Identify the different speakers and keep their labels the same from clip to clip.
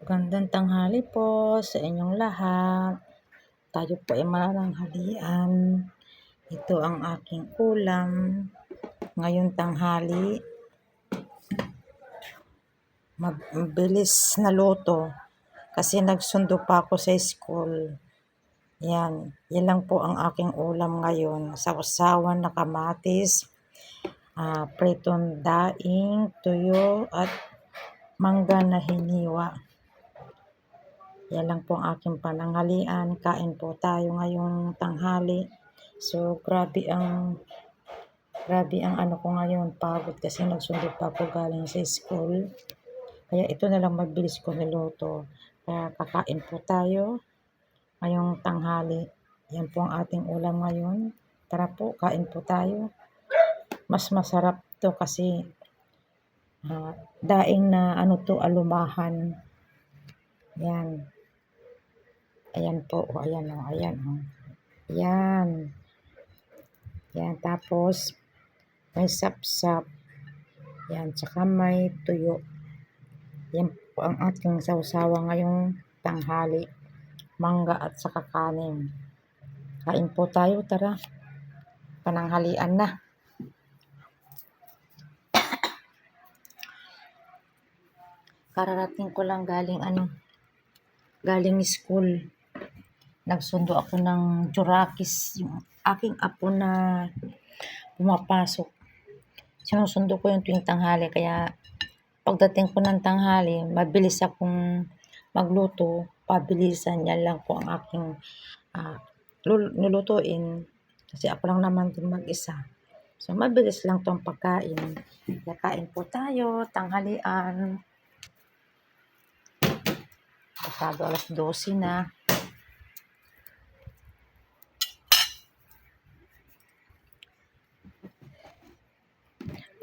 Speaker 1: Magandang tanghali po sa inyong lahat. Tayo po ay manananghalian. Ito ang aking ulam ngayong tanghali. Mabilis na luto kasi nagsundo pa ako sa school. Yan lang po ang aking ulam ngayon. Sausawan na kamatis, pritong daing, tuyo at mangga na hiniwa. Yan lang po ang aking pananghalian. Kain po tayo ngayong tanghali. So, grabe ang ano ko ngayon, pagod kasi nagsundo pa ako galing sa school. Kaya ito na lang mabilis ko niluto. Kaya kakain po tayo ngayong tanghali. Yan po ang ating ulam ngayon. Tara po, kain po tayo. Mas masarap to kasi daing na alumahan. Yan. Ayan po, ayan o, ayan o. Yan. Yan, tapos may sapsap. Yan, tsaka may tuyo. Yan po ang ating sausawa ngayong tanghali. Mangga at saka kanin. Kain po tayo, tara. Pananghalian na. Kararating ko lang galing school. Nagsundo ako ng Jurakis, yung aking apo na pumapasok. Sinusundo ko yung tuwing tanghali, kaya pagdating ko ng tanghali, mabilis akong magluto, pabilisan. Yan lang po ang aking lulutuin kasi ako lang naman din mag-isa. So, mabilis lang tong pagkain. Kakain po tayo, tanghalian. Pasado alas 12 na.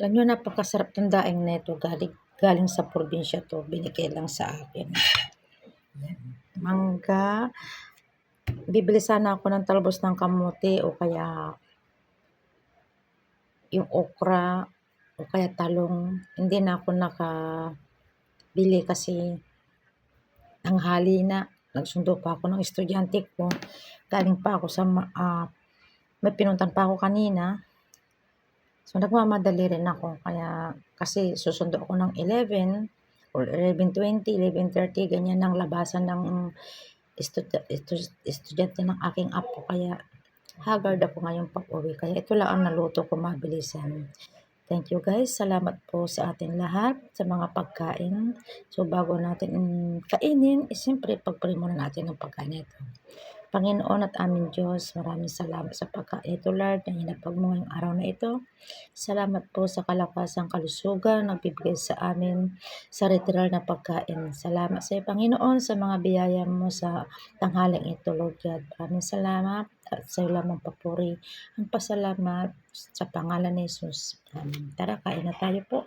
Speaker 1: Alam nyo, napakasarap ng daing neto. Galing sa probinsya to. Binigay lang sa akin. Mangga. Bibili sana ako ng talbos ng kamote o kaya yung okra o kaya talong. Hindi na ako nakabili kasi tanghali na. Nagsundo pa ako ng estudyante ko. Galing pa ako sa may pinuntan pa ako kanina. So, nagmamadali rin ako. Kaya, kasi susundo ako ng 11 or 11:20, 11:30, ganyan ang labasan ng estudyante ng aking apo. Kaya, haggard ako ngayong pag-uwi. Kaya, ito lang ang naluto ko, mabilisan. Thank you guys. Salamat po sa ating lahat sa mga pagkain. So, bago natin kainin, siyempre, pagpray muna natin ang pagkain ito. Panginoon at aming Diyos, maraming salamat sa pagkain ito, Lord, na hinapag mo ngayong araw na ito. Salamat po sa kalakasang kalusugan, nagbibigay sa amin sa literal na pagkain. Salamat sa iyo, Panginoon, sa mga biyaya mo sa tanghaling ito, Lord God. Maraming salamat at sa iyo lamang papuri ang pasalamat sa pangalan ni Jesus. Amen. Tara, kain na tayo po.